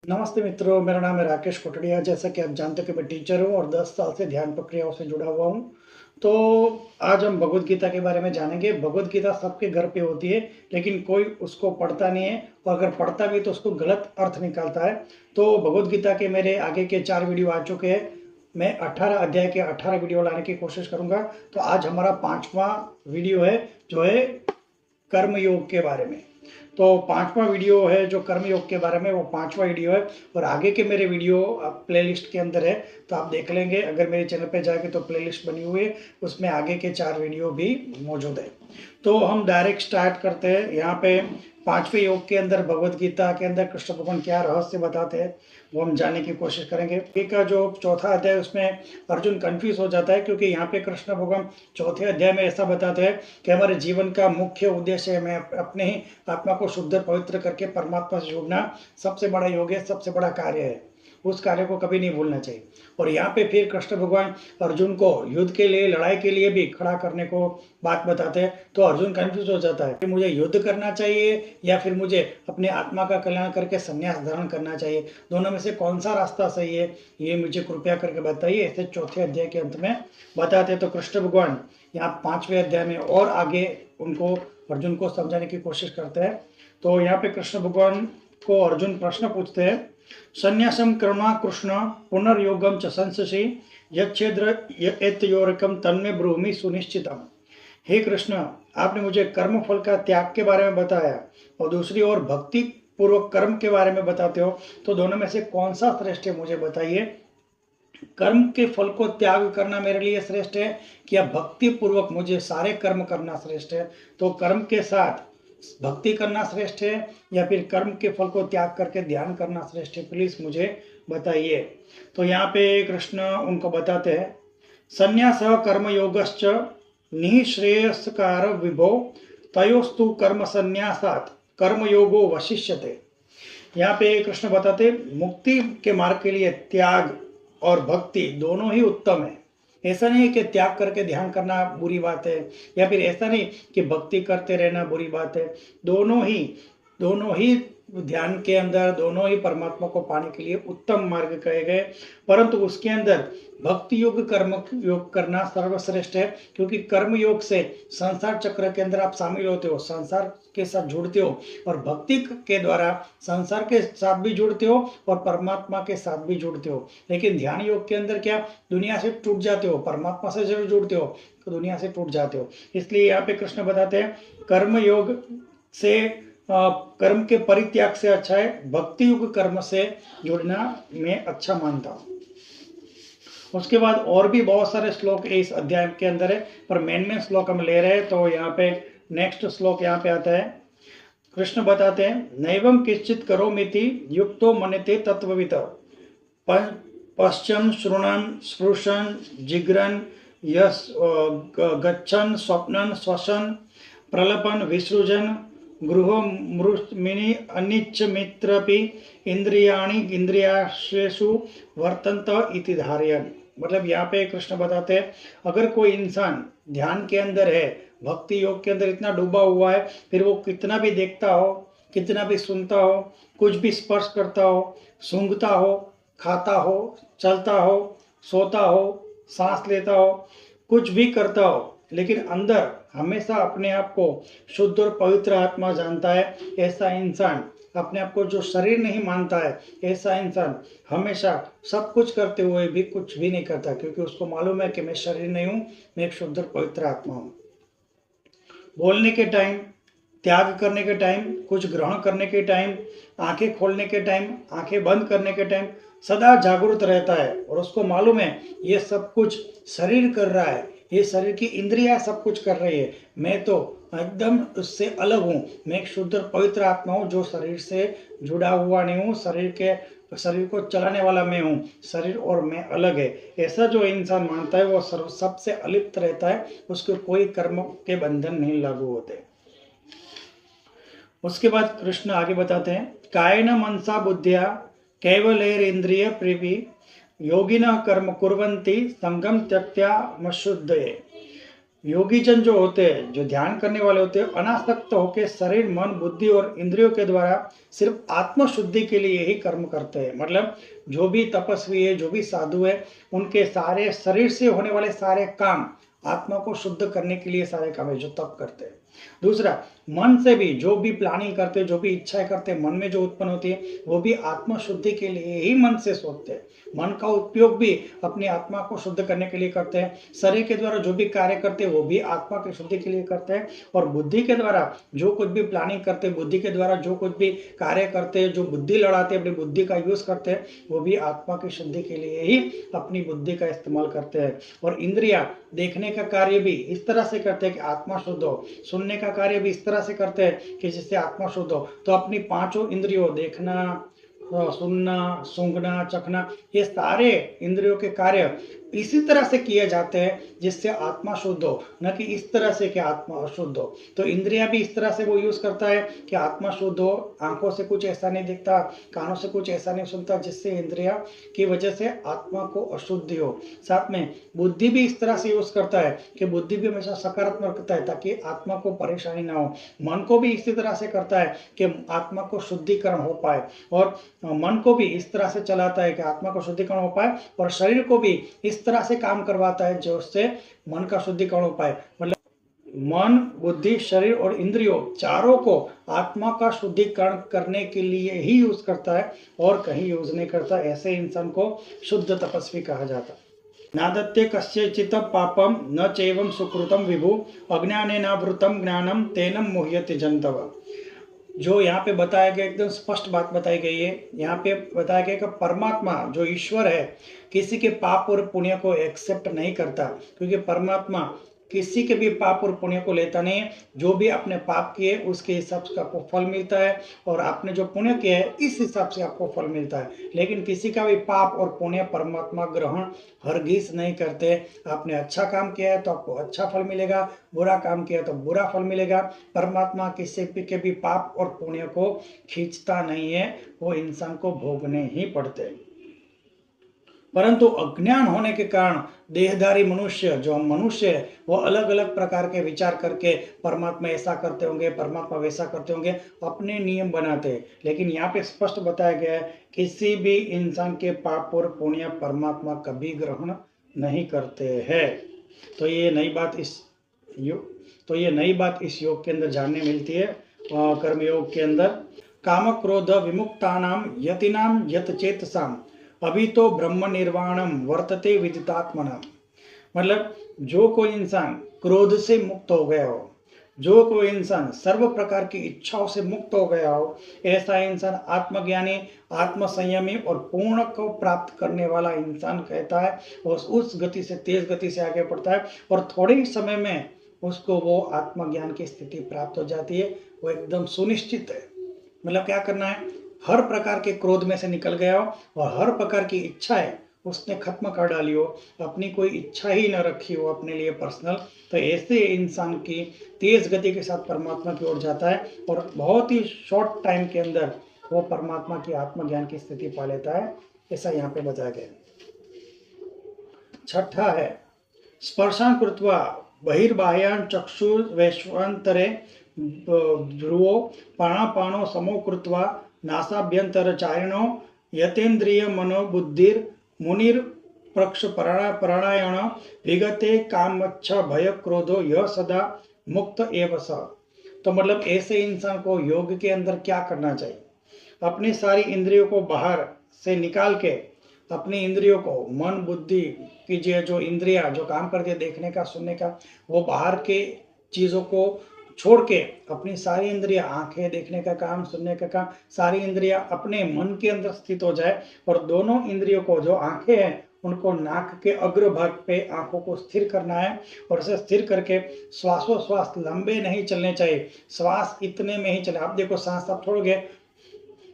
नमस्ते मित्रों, मेरा नाम है राकेश कोटड़िया। जैसा कि आप जानते हो कि मैं टीचर हूँ और 10 साल से ध्यान प्रक्रियाओं से जुड़ा हुआ हूँ। तो आज हम भगवद गीता के बारे में जानेंगे। भगवद गीता सबके घर पे होती है, लेकिन कोई उसको पढ़ता नहीं है, और अगर पढ़ता भी तो उसको गलत अर्थ निकालता है। तो भगवद गीता के मेरे आगे के 4 वीडियो आ चुके हैं। मैं 18 अध्याय के 18 वीडियो लाने की कोशिश करूँगा। तो आज हमारा 5वां वीडियो है, जो है कर्म योग के बारे में। तो 5वां वीडियो है जो कर्म योग के बारे में, वो 5वां वीडियो है। और आगे के मेरे वीडियो प्लेलिस्ट के अंदर है, तो आप देख लेंगे। अगर मेरे चैनल पे जाएंगे तो प्लेलिस्ट बनी हुई है, उसमें आगे के 4 वीडियो भी मौजूद है। तो हम डायरेक्ट स्टार्ट करते हैं। यहाँ पे 5वें योग के अंदर, भगवद गीता के अंदर कृष्ण भगवान क्या रहस्य बताते हैं, वो हम जानने की कोशिश करेंगे। का जो चौथा अध्याय, उसमें अर्जुन कंफ्यूज हो जाता है, क्योंकि यहाँ पे कृष्ण भगवान चौथे अध्याय में ऐसा बताते हैं कि हमारे जीवन का मुख्य उद्देश्य है, मैं अपने ही आत्मा को शुद्ध और पवित्र करके परमात्मा से जुड़ना सबसे बड़ा योग है, सबसे बड़ा कार्य है। उस कार्य को कभी नहीं भूलना चाहिए। और यहाँ पे फिर कृष्ण भगवान अर्जुन को युद्ध के लिए, लड़ाई के लिए भी खड़ा करने को बात बताते हैं। तो अर्जुन कंफ्यूज हो जाता है कि मुझे युद्ध करना चाहिए या फिर मुझे अपने आत्मा का कल्याण करके संन्यास धारण करना चाहिए। दोनों में से कौन सा रास्ता सही है, ये मुझे कृपया करके बताइए। ऐसे चौथे अध्याय के अंत में बताते हैं। तो कृष्ण भगवान यहाँ 5वें अध्याय में और आगे उनको, अर्जुन को समझाने की कोशिश करते हैं। तो यहाँ पे कृष्ण भगवान को अर्जुन प्रश्न पूछते हैं, संन्यासम करुणा कृष्ण पुनर्योगम च संससी यच्छेद्र एतयोरकम तन्मे ब्रूमि सुनिश्चितम। हे कृष्ण, आपने मुझे कर्म फल का त्याग के बारे में बताया और दूसरी ओर भक्ति पूर्वक कर्म के बारे में बताते हो, तो दोनों में से कौन सा श्रेष्ठ है, मुझे बताइए। कर्म के फल को त्याग करना मेरे लिए श्रेष्ठ है, कि भक्ति पूर्वक मुझे सारे कर्म करना श्रेष्ठ है। तो कर्म के साथ भक्ति करना श्रेष्ठ है, या फिर कर्म के फल को त्याग करके ध्यान करना श्रेष्ठ है, प्लीज मुझे बताइए। तो यहाँ पे कृष्ण उनको बताते हैं, संन्यास कर्म योगश्च निःश्रेयस्कार विभो तयोस्तु कर्म संन्यासात कर्म योगो वशिष्यते। यहाँ पे कृष्ण बताते, मुक्ति के मार्ग के लिए त्याग और भक्ति दोनों ही उत्तम है। ऐसा नहीं है कि त्याग करके ध्यान करना बुरी बात है, या फिर ऐसा नहीं कि भक्ति करते रहना बुरी बात है। दोनों ही ध्यान के अंदर, दोनों ही परमात्मा को पाने के लिए उत्तम मार्ग कहे गए। परंतु उसके अंदर भक्ति योग, कर्म योग करना सर्वश्रेष्ठ है, क्योंकि कर्म योग से संसार चक्र के अंदर आप शामिल होते हो, संसार के साथ जुड़ते हो, और भक्ति के द्वारा संसार के साथ भी जुड़ते हो और परमात्मा के साथ भी जुड़ते हो। लेकिन ध्यान योग के अंदर क्या, दुनिया से टूट जाते हो, परमात्मा से जरूर जुड़ते हो तो दुनिया से टूट जाते हो। इसलिए यहाँ पे कृष्ण बताते हैं, कर्म योग से, कर्म के परित्याग से अच्छा है भक्ति युग कर्म से जुड़ना, मैं अच्छा मानता हूँ। उसके बाद और भी बहुत सारे श्लोक इस अध्याय के अंदर है, पर मेन श्लोक हम ले रहे हैं। तो यहाँ पे नेक्स्ट श्लोक यहाँ पे आता है। कृष्ण बताते हैं, नैवम किश्चित करोमिति युक्तो मनते तत्ववित् पश्चन शृणन स्पृशन जिग्रन यस गच्छन स्वप्नन श्वसन प्रलपन विसृजन गृह मृत्मिनी अनिच्छ मित्रपि इंद्रियाणि इंद्रियाशेषु वर्तन्त इति धारयन्। मतलब यहाँ पे कृष्ण बताते हैं, अगर कोई इंसान ध्यान के अंदर है, भक्ति योग के अंदर इतना डूबा हुआ है, फिर वो कितना भी देखता हो, कितना भी सुनता हो, कुछ भी स्पर्श करता हो, सूंघता हो, खाता हो, चलता हो, सोता हो, सांस लेता हो, कुछ भी करता हो, लेकिन अंदर हमेशा अपने आप को शुद्ध और पवित्र आत्मा जानता है, ऐसा इंसान, अपने आप को जो शरीर नहीं मानता है, ऐसा इंसान हमेशा सब कुछ करते हुए भी कुछ भी नहीं करता, क्योंकि उसको मालूम है कि मैं शरीर नहीं हूँ, मैं एक शुद्ध और पवित्र आत्मा हूँ। बोलने के टाइम, त्याग करने के टाइम, कुछ ग्रहण करने के टाइम, आंखें खोलने के टाइम, आंखें बंद करने के टाइम सदा जागरूक रहता है, और उसको मालूम है ये सब कुछ शरीर कर रहा है, ये शरीर की इंद्रियां सब कुछ कर रही है, मैं तो एकदम उससे अलग हूँ, मैं एक शुद्ध और पवित्र आत्मा हूँ, जो शरीर से जुड़ा हुआ नहीं हूँ, शरीर को चलाने वाला मैं हूँ, शरीर और मैं अलग है। ऐसा जो इंसान मानता है वो सबसे अलिप्त रहता है, उसको कोई कर्म के बंधन नहीं लागू होते। उसके बाद कृष्ण आगे बताते हैं, कायेन मनसा बुद्धिया कैवलैरेन्द्रिय प्रीति योगिनः कर्म कुर्वन्ति संगम त्यक्त्या मशुद्धये। योगी जन जो होते हैं, जो ध्यान करने वाले होते हैं, अनासक्त होकर शरीर, मन, बुद्धि और इंद्रियों के द्वारा सिर्फ आत्म शुद्धि के लिए ही कर्म करते हैं। मतलब जो भी तपस्वी है, जो भी साधु है, उनके सारे शरीर से होने वाले सारे काम आत्मा को शुद्ध करने के लिए सारे काम है जो तप करते हैं। दूसरा, मन से भी जो भी प्लानिंग करते हैं, जो भी इच्छाएं करते हैं, मन में जो उत्पन्न होती है, वो भी आत्म शुद्धि के लिए ही मन से सोचते हैं। मन का उपयोग भी अपनी आत्मा को शुद्ध करने के लिए करते हैं। शरीर के द्वारा जो भी कार्य करते हैं वो भी आत्मा की शुद्धि के लिए करते हैं। और बुद्धि के द्वारा जो कुछ भी प्लानिंग करते हैं, बुद्धि के द्वारा जो कुछ भी कार्य करते हैं, जो बुद्धि लड़ाते हैं, अपनी बुद्धि का यूज करते हैं, वो भी आत्मा की शुद्धि के लिए ही अपनी बुद्धि का इस्तेमाल करते हैं। और इंद्रिया देखने का कार्य भी इस तरह से करते हैं कि आत्मा शुद्ध हो, सुनने का कार्य भी इस तरह से करते हैं कि जिससे आत्मा शुद्ध हो। तो अपनी पांचों इंद्रियों, देखना, सुनना, सूंघना, चखना, ये सारे इंद्रियों के कार्य इसी तरह से किए जाते हैं जिससे आत्मा शुद्ध हो, न कि इस तरह से कि आत्मा अशुद्ध हो। तो इंद्रिया भी इस तरह से वो यूज करता है कि आत्मा शुद्ध हो। आंखों से कुछ ऐसा नहीं दिखता, कानों से कुछ ऐसा नहीं सुनता जिससे इंद्रिया की वजह से आत्मा को अशुद्धि हो। साथ में बुद्धि भी इस तरह से यूज करता है कि बुद्धि भी हमेशा सकारात्मक करता है ताकि आत्मा को परेशानी ना हो। मन को भी इसी तरह से करता है कि आत्मा को शुद्धिकरण हो पाए। और मन को भी इस तरह से चलाता है कि आत्मा का शुद्धिकरण हो पाए। और शरीर को भी इस तरह से काम करवाता है जो उससे मन का शुद्धिकरण हो पाए। मतलब मन, बुद्धि, शरीर और इंद्रियों चारों को आत्मा का शुद्धिकरण करने के लिए ही यूज करता है और कहीं यूज नहीं करता। ऐसे इंसान को शुद्ध तपस्वी कहा जाता है। नादत्ते कस्यचित् पापम न चैवं सुकृतं विभु अज्ञानेनावृतं ज्ञानम तेनम मोह्यते जन्तव। जो यहाँ पे बताया गया, एकदम स्पष्ट बात बताई गई है। यहाँ पे बताया गया कि परमात्मा जो ईश्वर है किसी के पाप और पुण्य को एक्सेप्ट नहीं करता, क्योंकि परमात्मा किसी के भी पाप और पुण्य को लेता नहीं है। जो भी अपने पाप किए उसके हिसाब से आपको फल मिलता है, और आपने जो पुण्य किया है इस हिसाब से आपको फल मिलता है। लेकिन किसी का भी पाप और पुण्य परमात्मा ग्रहण हरगिज नहीं करते। आपने अच्छा काम किया है तो आपको अच्छा फल मिलेगा, बुरा काम किया तो बुरा फल मिलेगा। परमात्मा किसी के भी पाप और पुण्य को खींचता नहीं है, वो इंसान को भोगने ही पड़ते हैं। परंतु अज्ञान होने के कारण देहधारी मनुष्य, जो हम मनुष्य है, वो अलग अलग प्रकार के विचार करके परमात्मा ऐसा करते होंगे, परमात्मा वैसा करते होंगे, अपने नियम बनाते हैं। लेकिन यहाँ पे स्पष्ट बताया गया है किसी भी इंसान के पाप और पुण्य परमात्मा कभी ग्रहण नहीं करते हैं। तो ये नई बात इस योग के अंदर जानने मिलती है। कर्म योग के अंदर काम क्रोध विमुक्तानाम यतिनाम यत चेतसाम अभी तो ब्रह्म निर्वाणम वर्तते विदितात्मना। मतलब जो कोई इंसान क्रोध से मुक्त हो गया हो, जो कोई इंसान सर्व प्रकार की इच्छाओं से मुक्त हो गया हो, ऐसा इंसान आत्मज्ञानी, आत्मसंयमी और पूर्ण को प्राप्त करने वाला इंसान कहता है। और उस गति से, तेज गति से आगे बढ़ता है और थोड़े ही समय में उसको वो आत्मज्ञान की स्थिति प्राप्त हो जाती है। वो एकदम सुनिश्चित है। मतलब क्या करना है, हर प्रकार के क्रोध में से निकल गया हो और हर प्रकार की इच्छाएं उसने खत्म कर डाली हो, अपनी कोई इच्छा ही न रखी हो अपने लिए पर्सनल, तो ऐसे इंसान की तेज गति के साथ परमात्मा की ओर जाता है और बहुत ही शॉर्ट टाइम के अंदर वो परमात्मा की आत्मज्ञान की स्थिति पा लेता है। ऐसा यहाँ पे बताया गया। छठा है स्पर्शान कृत्वा बहिर्बाह्यान चक्षुर्वैश्वान्तरे ध्रुवो प्राणापानो समो कृत्वा नासाभ्यंतरचारिणो यतेन्द्रिय मनोबुद्धिर मुनिर प्रक्ष प्राणायण विगते कामच्छ भय क्रोधो यह सदा मुक्त एव स। तो मतलब ऐसे इंसान को योग के अंदर क्या करना चाहिए, अपनी सारी इंद्रियों को बाहर से निकाल के, अपनी इंद्रियों को, मन बुद्धि की जो इंद्रिया जो काम करती है, देखने का, सुनने का, वो बाहर के चीज़ों को छोड़ के अपनी सारी इंद्रिया, आंखें देखने का काम, सुनने का काम, सारी इंद्रिया अपने मन के अंदर स्थित हो जाए। और दोनों इंद्रियों को, जो आंखें हैं उनको नाक के अग्रभाग पे आंखों को स्थिर करना है। और इसे स्थिर करके श्वासोश्वास लंबे नहीं चलने चाहिए, श्वास इतने में ही चले। आप देखो सांस आप छोड़ोगे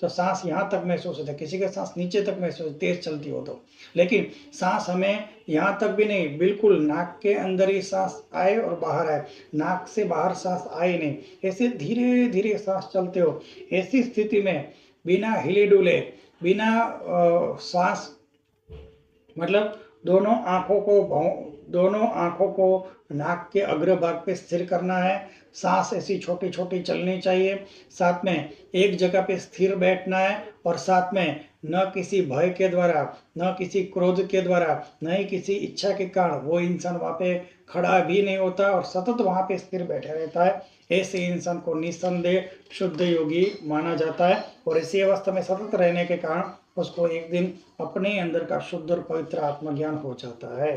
तो सांस यहाँ तक महसूस होता है, किसी का सांस नीचे तक महसूस, तेज चलती हो तो। लेकिन सांस हमें यहाँ तक भी नहीं, बिल्कुल नाक के अंदर ही सांस आए और बाहर आए, नाक से बाहर सांस आए नहीं, ऐसे धीरे धीरे सांस चलते हो। ऐसी स्थिति में बिना हिले डुले, बिना सांस मतलब दोनों आंखों को नाक के अग्रभाग पे स्थिर करना है। सांस ऐसी छोटी छोटी चलनी चाहिए। साथ में एक जगह पे स्थिर बैठना है और साथ में न किसी भय के द्वारा, न किसी क्रोध के द्वारा, न ही किसी इच्छा के कारण वो इंसान वहाँ पे खड़ा भी नहीं होता और सतत वहाँ पे स्थिर बैठा रहता है। ऐसे इंसान को निस्संदेह शुद्ध योगी माना जाता है और इसी अवस्था में सतत रहने के कारण उसको एक दिन अपने अंदर का शुद्ध और पवित्र आत्मज्ञान हो जाता है।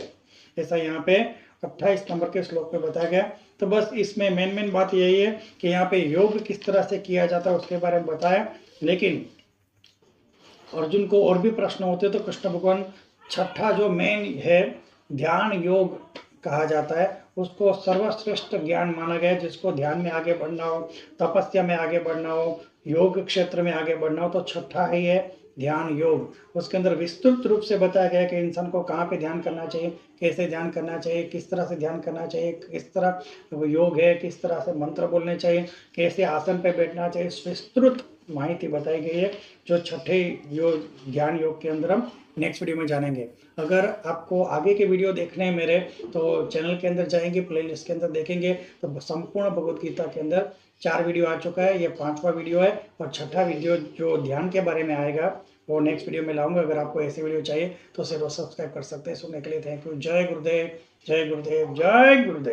ऐसा यहाँ पे 28 नंबर के श्लोक में बताया गया। तो बस इसमें मेन बात यही है कि यहाँ पे योग किस तरह से किया जाता है उसके बारे में बताया। लेकिन अर्जुन को और भी प्रश्न होते तो कृष्ण भगवान छठा जो मेन है ध्यान योग कहा जाता है, उसको सर्वश्रेष्ठ ज्ञान माना गया। जिसको ध्यान में आगे बढ़ना हो, तपस्या में आगे बढ़ना हो, योग क्षेत्र में आगे बढ़ना हो तो छठा ही है ध्यान योग। उसके अंदर विस्तृत रूप से बताया गया कि इंसान को कहाँ पे ध्यान करना चाहिए, कैसे ध्यान करना चाहिए, किस तरह से ध्यान करना चाहिए, किस तरह योग है, किस तरह से मंत्र बोलने चाहिए, कैसे आसन पे बैठना चाहिए, विस्तृत माहिती बताई गई है जो छठे योग ज्ञान योग के अंदर हम नेक्स्ट वीडियो में जानेंगे। अगर आपको आगे के वीडियो देखने हैं मेरे तो चैनल के अंदर जाएंगे, प्लेलिस्ट के अंदर देखेंगे तो संपूर्ण भगवत गीता के अंदर 4 वीडियो आ चुका है। ये 5वां वीडियो है और छठा वीडियो जो ध्यान के बारे में आएगा वो नेक्स्ट वीडियो में लाऊंगा। अगर आपको ऐसी वीडियो चाहिए तो उसे रोज सब्सक्राइब कर सकते हैं। सुनने के लिए थैंक यू। जय गुरुदेव, जय गुरुदेव, जय गुरुदेव।